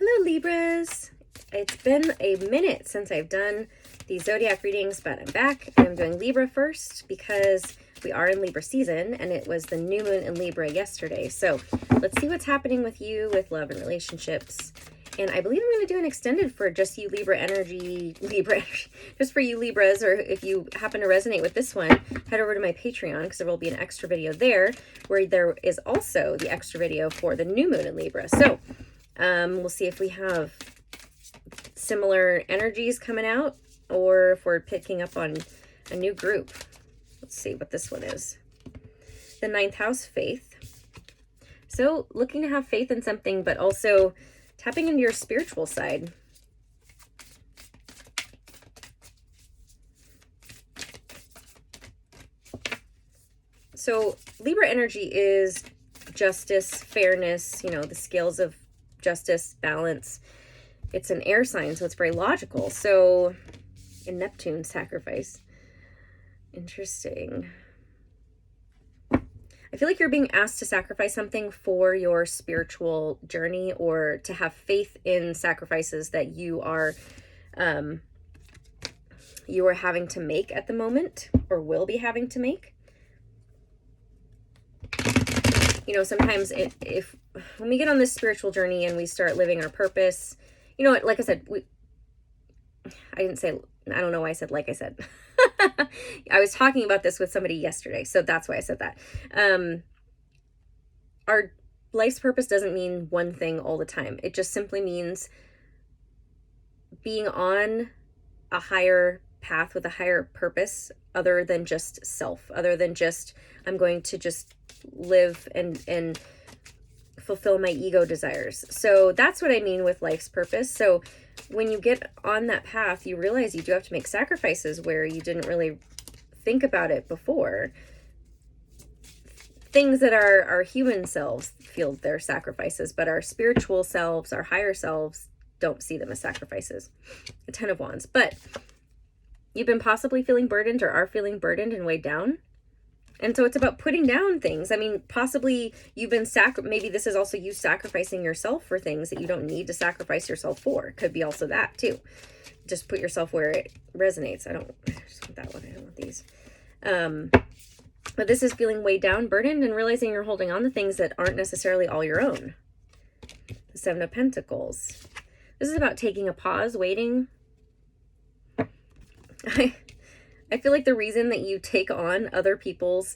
Hello Libras! It's been a minute since I've done these zodiac readings, but I'm back and I'm doing Libra first because we are in Libra season and it was the new moon in Libra yesterday. So let's see what's happening with you with love and relationships. And I believe I'm going to do an extended for just you Libra energy, just for you Libras, or if you happen to resonate with this one, head over to my Patreon because there will be an extra video there where there is also the extra video for the new moon in Libra. So we'll see if we have similar energies coming out or if we're picking up on a new group. Let's see what this one is. The 9th house, faith. So looking to have faith in something, but also tapping into your spiritual side. So Libra energy is justice, fairness, the scales of justice, balance. It's an air sign, so it's very logical. So in Neptune, sacrifice. Interesting. I feel like you're being asked to sacrifice something for your spiritual journey, or to have faith in sacrifices that you are having to make at the moment, or will be having to make. Sometimes when we get on this spiritual journey and we start living our purpose, like I said, I don't know why I said like I said. I was talking about this with somebody yesterday, so that's why I said that. Our life's purpose doesn't mean one thing all the time. It just simply means being on a higher path with a higher purpose, other than just self, other than just, I'm going to just live and fulfill my ego desires. So that's what I mean with life's purpose. So when you get on that path, you realize you do have to make sacrifices where you didn't really think about it before. Things that our human selves feel they're sacrifices, but our spiritual selves, our higher selves, don't see them as sacrifices. The 10 of Wands. But you've been possibly feeling burdened, or are feeling burdened and weighed down. And so it's about putting down things. I mean, possibly you've been maybe this is also you sacrificing yourself for things that you don't need to sacrifice yourself for. Could be also that too. Just put yourself where it resonates. I just want that one. I don't want these. But this is feeling weighed down, burdened, and realizing you're holding on to things that aren't necessarily all your own. The 7 of Pentacles. This is about taking a pause, waiting. I feel like the reason that you take on other people's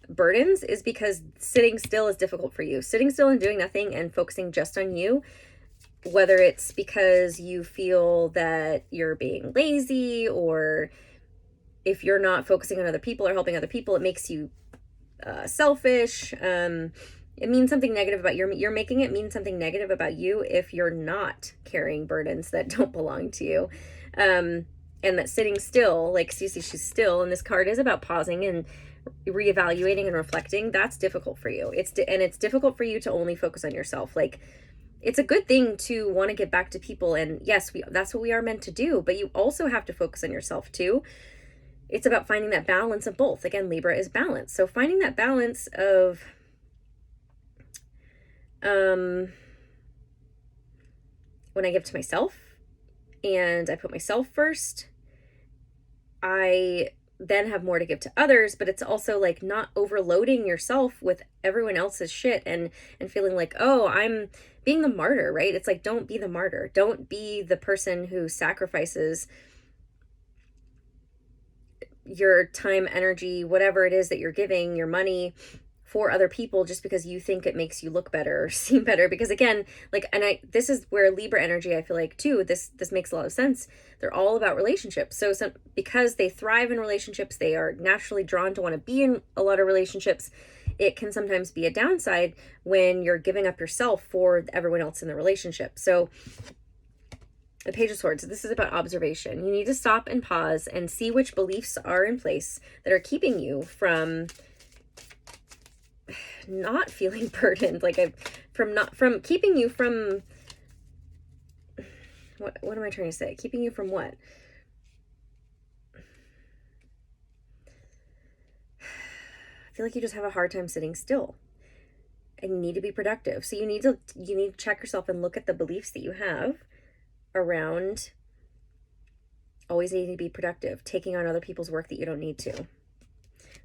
burdens is because sitting still is difficult for you. Sitting still and doing nothing and focusing just on you, whether it's because you feel that you're being lazy, or if you're not focusing on other people or helping other people, it makes you selfish. It means something negative about you're making it mean something negative about you if you're not carrying burdens that don't belong to you. And that sitting still, like Cece, she's still, and this card is about pausing and reevaluating and reflecting. That's difficult for you. It's difficult for you to only focus on yourself. Like, it's a good thing to want to give back to people, and yes, that's what we are meant to do, but you also have to focus on yourself too. It's about finding that balance of both. Again, Libra is balance. So finding that balance of when I give to myself and I put myself first, I then have more to give to others, but it's also like not overloading yourself with everyone else's shit and feeling like, oh, I'm being the martyr, right? It's like, don't be the martyr. Don't be the person who sacrifices your time, energy, whatever it is that you're giving, your money, for other people just because you think it makes you look better or seem better. Because again, this is where Libra energy, I feel like too, this makes a lot of sense. They're all about relationships. So because they thrive in relationships, they are naturally drawn to want to be in a lot of relationships. It can sometimes be a downside when you're giving up yourself for everyone else in the relationship. So the Page of Swords, this is about observation. You need to stop and pause and see which beliefs are in place that are keeping you from not feeling burdened, from keeping you from, what am I trying to say? Keeping you from what? I feel like you just have a hard time sitting still. and you need to be productive. So you need to check yourself and look at the beliefs that you have around always needing to be productive, taking on other people's work that you don't need to.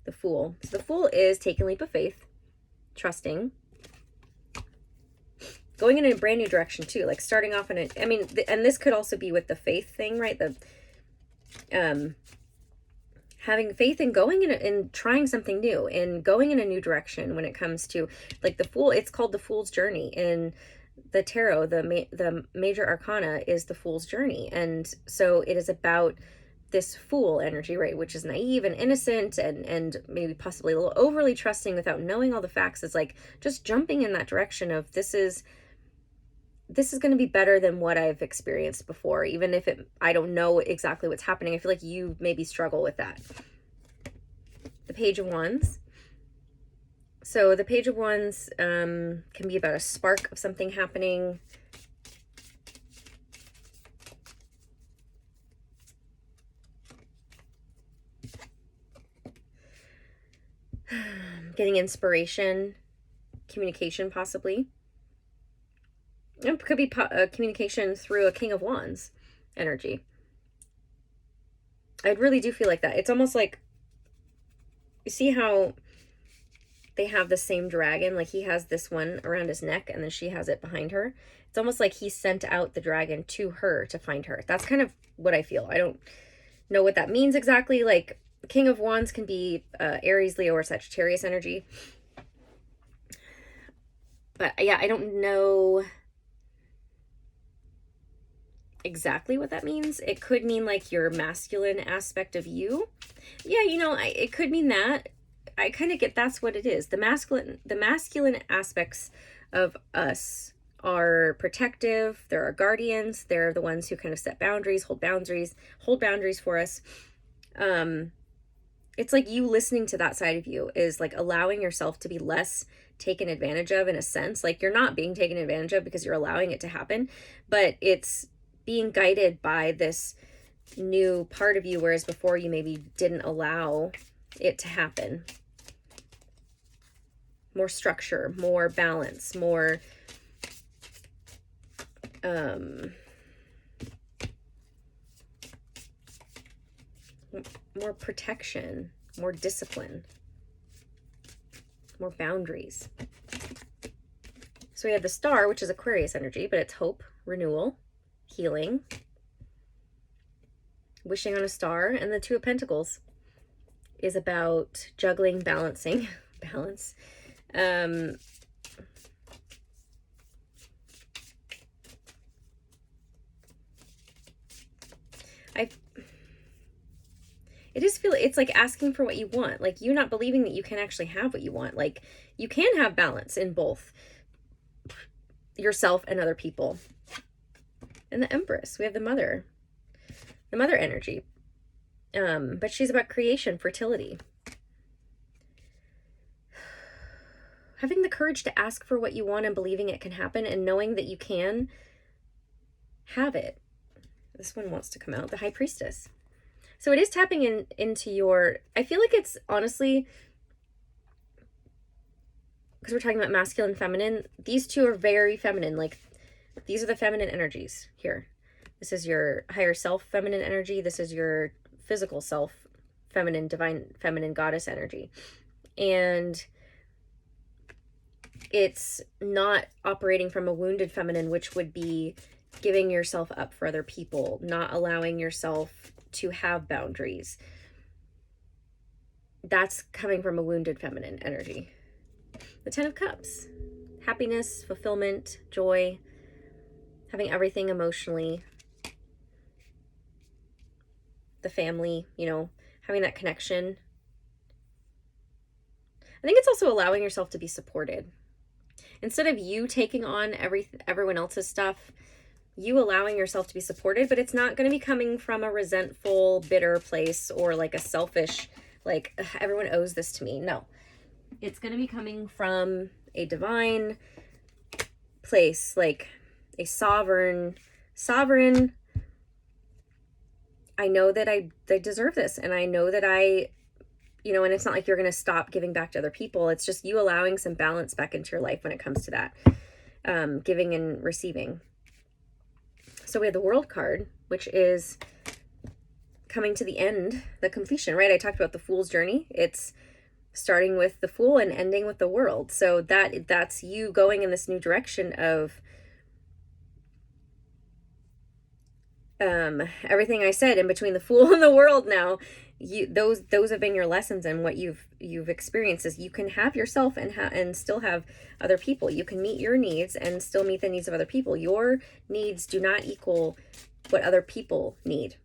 The Fool. So the Fool is taking a leap of faith, trusting, going in a brand new direction too, like starting off in a, I mean, and this could also be with the faith thing, right? The having faith in going in trying something new and going in a new direction when it comes to like the Fool. It's called the Fool's Journey in the tarot. The major arcana is the Fool's Journey, and so it is about this fool energy, right, which is naive and innocent and maybe possibly a little overly trusting without knowing all the facts. It's like just jumping in that direction of this is going to be better than what I've experienced before, even if I don't know exactly what's happening. I feel like you maybe struggle with that. The Page of Wands. So the Page of Wands can be about a spark of something happening. Getting inspiration, communication possibly. It could be communication through a King of Wands energy. I really do feel like that. It's almost like, you see how they have the same dragon? Like he has this one around his neck and then she has it behind her. It's almost like he sent out the dragon to her to find her. That's kind of what I feel. I don't know what that means exactly. Like King of Wands can be Aries, Leo, or Sagittarius energy. But yeah, I don't know exactly what that means. It could mean like your masculine aspect of you. Yeah, you know, it could mean that. I kind of get that's what it is. The masculine aspects of us are protective. They're our guardians. They're the ones who kind of set boundaries, hold boundaries for us. It's like you listening to that side of you is like allowing yourself to be less taken advantage of, in a sense. Like you're not being taken advantage of because you're allowing it to happen, but it's being guided by this new part of you, whereas before you maybe didn't allow it to happen. More structure, more balance, more more protection, more discipline, more boundaries. So we have the Star, which is Aquarius energy, but it's hope, renewal, healing, wishing on a star. And the Two of Pentacles is about juggling, balancing, balance. It is feel it's like asking for what you want, like you not believing that you can actually have what you want. Like you can have balance in both yourself and other people. And the Empress, we have the mother energy. But she's about creation, fertility. Having the courage to ask for what you want and believing it can happen and knowing that you can have it. This one wants to come out, the High Priestess. So it is tapping into your, I feel like it's honestly, because we're talking about masculine, feminine, these two are very feminine. Like these are the feminine energies here. This is your higher self feminine energy. This is your physical self feminine, divine feminine goddess energy. And it's not operating from a wounded feminine, which would be giving yourself up for other people, not allowing yourself to have boundaries. That's coming from a wounded feminine energy. The Ten of Cups, happiness, fulfillment, joy, having everything emotionally. The family, you know, having that connection. I think it's also allowing yourself to be supported. Instead of you taking on everyone else's stuff, you allowing yourself to be supported, but it's not going to be coming from a resentful, bitter place or like a selfish, like everyone owes this to me. No, it's going to be coming from a divine place, like a sovereign. I know that I deserve this, and I know that I you know, and it's not like you're going to stop giving back to other people. It's just you allowing some balance back into your life when it comes to that, giving and receiving. So we have the World card, which is coming to the end, the completion, right? I talked about the Fool's journey. It's starting with the Fool and ending with the World. So that's you going in this new direction of everything I said in between the Fool and the World. Now, those have been your lessons, and what you've experienced is you can have yourself and still have other people. You can meet your needs and still meet the needs of other people. Your needs do not equal what other people need.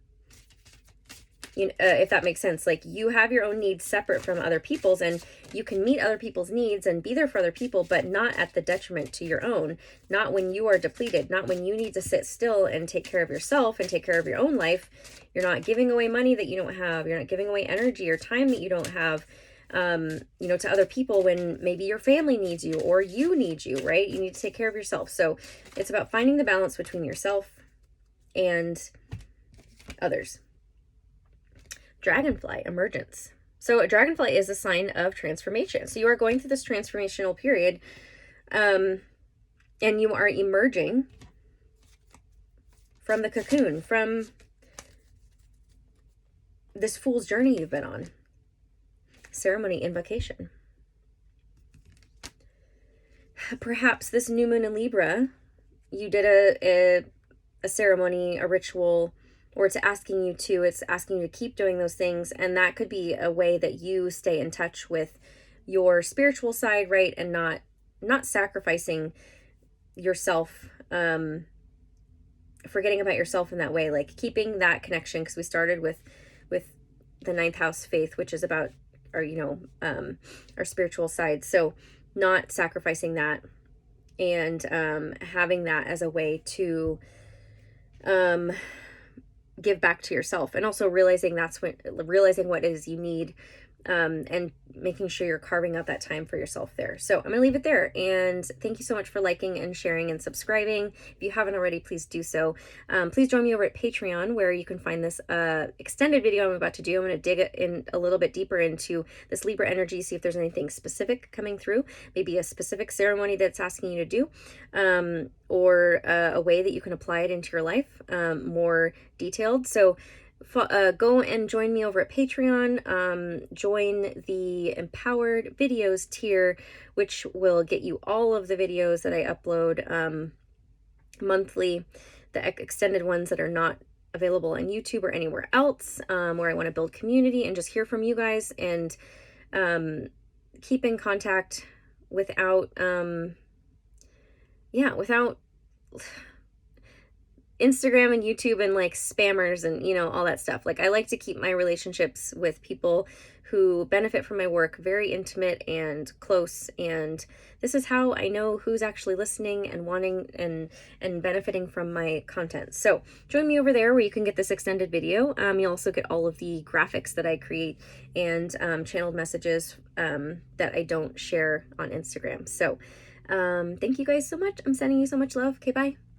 If that makes sense. Like, you have your own needs separate from other people's, and you can meet other people's needs and be there for other people, but not at the detriment to your own. Not when you are depleted, not when you need to sit still and take care of yourself and take care of your own life. You're not giving away money that you don't have. You're not giving away energy or time that you don't have, to other people when maybe your family needs you or you need you, right? You need to take care of yourself. So it's about finding the balance between yourself and others. Dragonfly Emergence. So a dragonfly is a sign of transformation. So you are going through this transformational period, and you are emerging from the cocoon, from this Fool's journey you've been on. Ceremony invocation. Perhaps this new moon in Libra, you did a ceremony, a ritual, or it's asking you to keep doing those things. And that could be a way that you stay in touch with your spiritual side, right? And not sacrificing yourself, forgetting about yourself in that way, like keeping that connection. Because we started with the 9th house faith, which is about our, our spiritual side. So not sacrificing that, and having that as a way to give back to yourself, and also realizing what it is you need, and making sure you're carving out that time for yourself there. So I'm gonna leave it there, and thank you so much for liking and sharing and subscribing. If you haven't already, please do so. Please join me over at Patreon, where you can find this extended video I'm about to do. I'm going to dig in a little bit deeper into this Libra energy, see if there's anything specific coming through, maybe a specific ceremony that's asking you to do, or a way that you can apply it into your life, more detailed. So go and join me over at Patreon. Join the Empowered Videos tier, which will get you all of the videos that I upload monthly, the extended ones that are not available on YouTube or anywhere else, where I want to build community and just hear from you guys, and keep in contact without Instagram and YouTube and like spammers and all that stuff. Like, I like to keep my relationships with people who benefit from my work very intimate and close, and this is how I know who's actually listening and wanting and benefiting from my content. So join me over there, where you can get this extended video. You'll also get all of the graphics that I create, and channeled messages that I don't share on Instagram. So thank you guys so much. I'm sending you so much love. Okay, bye.